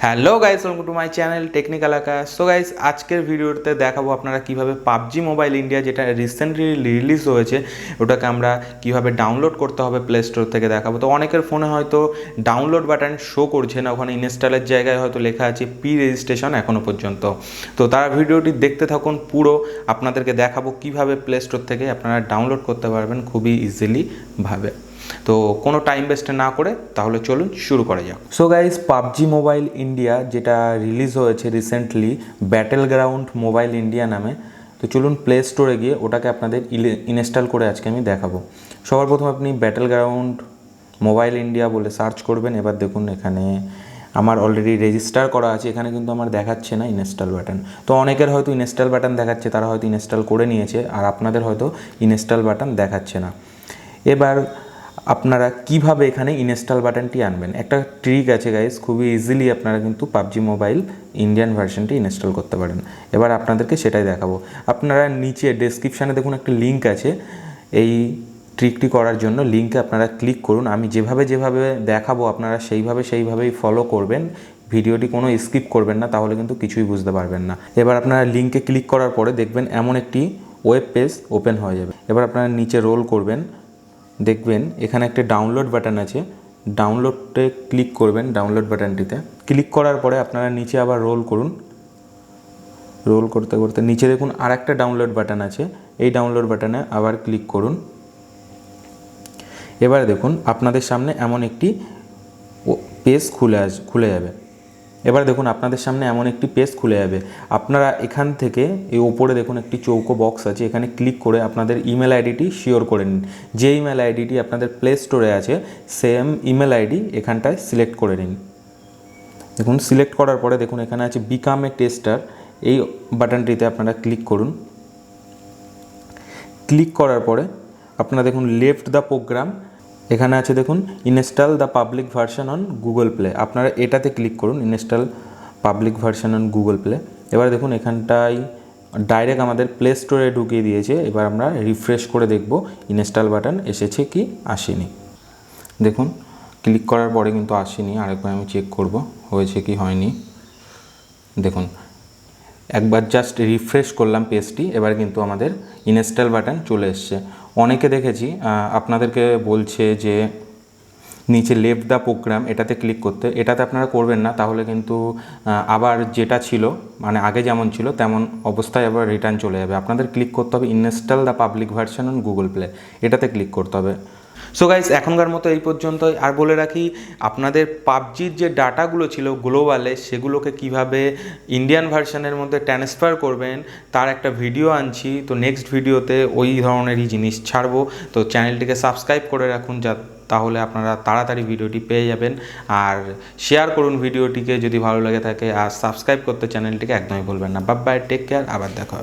Hello guys, welcome to my channel technical Akash. So guys, আজকের ভিডিওতে দেখাবো আপনারা কিভাবে পাবজি মোবাইল ইন্ডিয়া, যেটা রিসেন্টলি রিলিজ হয়েছে, ওটাকে আমরা কিভাবে ডাউনলোড করতে হবে প্লে স্টোর থেকে দেখাবো। তো অনেকের ফোনে হয়তো ডাউনলোড বাটন শো করছে না, ওখানে ইনস্টলের জায়গায় হয়তো লেখা আছে প্রি রেজিস্ট্রেশন এখনও পর্যন্ত। তো তারা ভিডিওটি দেখতে থাকুন পুরো, আপনাদেরকে দেখাবো কিভাবে প্লে স্টোর থেকে আপনারা ডাউনলোড করতে পারবেন খুবই ইজিলি ভাবে। তো কোনো টাইম ওয়েস্ট না করে তাহলে চলুন শুরু করা যাক। So guys, PUBG mobile India যেটা রিলিজ হয়েছে recently battle ground mobile India নামে, তো চলুন প্লে স্টোরে গিয়ে ওটাকে আপনাদের ইনস্টল করে আজকে আমি দেখাবো। সবার প্রথম আপনি ব্যাটেল গ্রাউন্ড মোবাইল ইন্ডিয়া বলে সার্চ করবেন। এবার দেখুন এখানে আমার অলরেডি রেজিস্টার করা আছে, এখানে কিন্তু আমার দেখাচ্ছে না ইনস্টল বাটন। তো অনেকের হয়তো ইনস্টল বাটন দেখাচ্ছে, তারা হয়তো ইনস্টল করে নিয়েছে, আর আপনাদের হয়তো ইনস্টল বাটন দেখাচ্ছে না। এবার আপনারা কিভাবে এখানে ইনস্টল বাটনটি আনবেন, একটা ট্রিক আছে গাইস, খুবই ইজিলি আপনারা কিন্তু পাবজি মোবাইল ইন্ডিয়ান ভার্সনটি ইনস্টল করতে পারেন। এবার আপনাদেরকে সেটাই দেখাবো। আপনারা নিচে ডেসক্রিপশানে দেখুন একটা লিঙ্ক আছে এই ট্রিকটি করার জন্য, লিঙ্কে আপনারা ক্লিক করুন। আমি যেভাবে দেখাবো আপনারা সেইভাবেই ফলো করবেন, ভিডিওটি কোনো স্কিপ করবেন না, তাহলে কিন্তু কিছুই বুঝতে পারবেন না। এবার আপনারা লিঙ্কে ক্লিক করার পরে দেখবেন এমন একটি ওয়েব পেজ ওপেন হয়ে যাবে। এবার আপনারা নিচে রোল করবেন, দেখবেন এখানে একটা ডাউনলোড বাটন আছে, ডাউনলোডে ক্লিক করবেন। ডাউনলোড বাটনটিতে ক্লিক করার পরে আপনারা নিচে আবার রোল করুন। রোল করতে করতে নিচে দেখুন আর একটা ডাউনলোড বাটন আছে, এই ডাউনলোড বাটনে আবার ক্লিক করুন। এবার দেখুন আপনাদের সামনে এমন একটি পেজ খুলে যাবে। এবার দেখুন আপনাদের সামনে এমন একটি পেজ খুলে যাবে। আপনারা এখান থেকে এই ওপরে দেখুন একটি চৌকো বক্স আছে, এখানে ক্লিক করে আপনাদের ইমেল আইডিটি শিওর করে নিন। যে ইমেল আইডিটি আপনাদের প্লে স্টোরে আছে সেম ইমেল আইডি এখানটায় সিলেক্ট করে নিন। দেখুন সিলেক্ট করার পরে দেখুন এখানে আছে বিকাম এ টেস্টার, এই বাটনটিতে আপনারা ক্লিক করুন। ক্লিক করার পরে আপনারা দেখুন লেফট দ্য প্রোগ্রাম, এখানে আছে দেখুন install the public version on Google play, আপনারা এটাতে ক্লিক করুন, install public version on Google play. এবার দেখুন এখানটায় ডাইরেক্ট আমাদের প্লে স্টোরে ঢুকিয়ে দিয়েছে। এবার আমরা রিফ্রেশ করে দেখব ইনস্টল বাটন এসেছে কি আসেনি। দেখুন ক্লিক করার পরে কিন্তু আসেনি, আরেকবার আমি চেক করব হয়েছে কি হয়নি। দেখুন একবার জাস্ট রিফ্রেশ করলাম পেজটি, এবার কিন্তু আমাদের ইনস্টল বাটন চলে এসছে। অনেকে দেখেছি আপনাদেরকে বলছে যে নিচে লেফট দ্য প্রোগ্রাম এটাতে ক্লিক করতে, এটাতে আপনারা করবেন না, তাহলে কিন্তু আবার যেটা ছিল মানে আগে যেমন ছিল তেমন অবস্থায় আবার রিটার্ন চলে যাবে। আপনাদের ক্লিক করতে হবে install the public version on Google play, এটাতে ক্লিক করতে হবে। সো গাইস, এখনকার মতো এই পর্যন্তই। আর বলে রাখি, আপনাদের পাবজির যে ডাটাগুলো ছিল গ্লোবালে, সেগুলোকে কিভাবে ইন্ডিয়ান ভার্সনের মধ্যে ট্রান্সফার করবেন তার একটা ভিডিও আনছি। তো নেক্সট ভিডিওতে ওই ধরনেরই জিনিস ছাড়বো। তো চ্যানেলটিকে সাবস্ক্রাইব করে রাখুন, তাহলে আপনারা তাড়াতাড়ি ভিডিওটি পেয়ে যাবেন। আর শেয়ার করুন ভিডিওটিকে যদি ভালো লেগে থাকে, আর সাবস্ক্রাইব করতে চ্যানেলটিকে একদমই ভুলবেন না। বাই বাই, টেক কেয়ার, আবার দেখা হবে।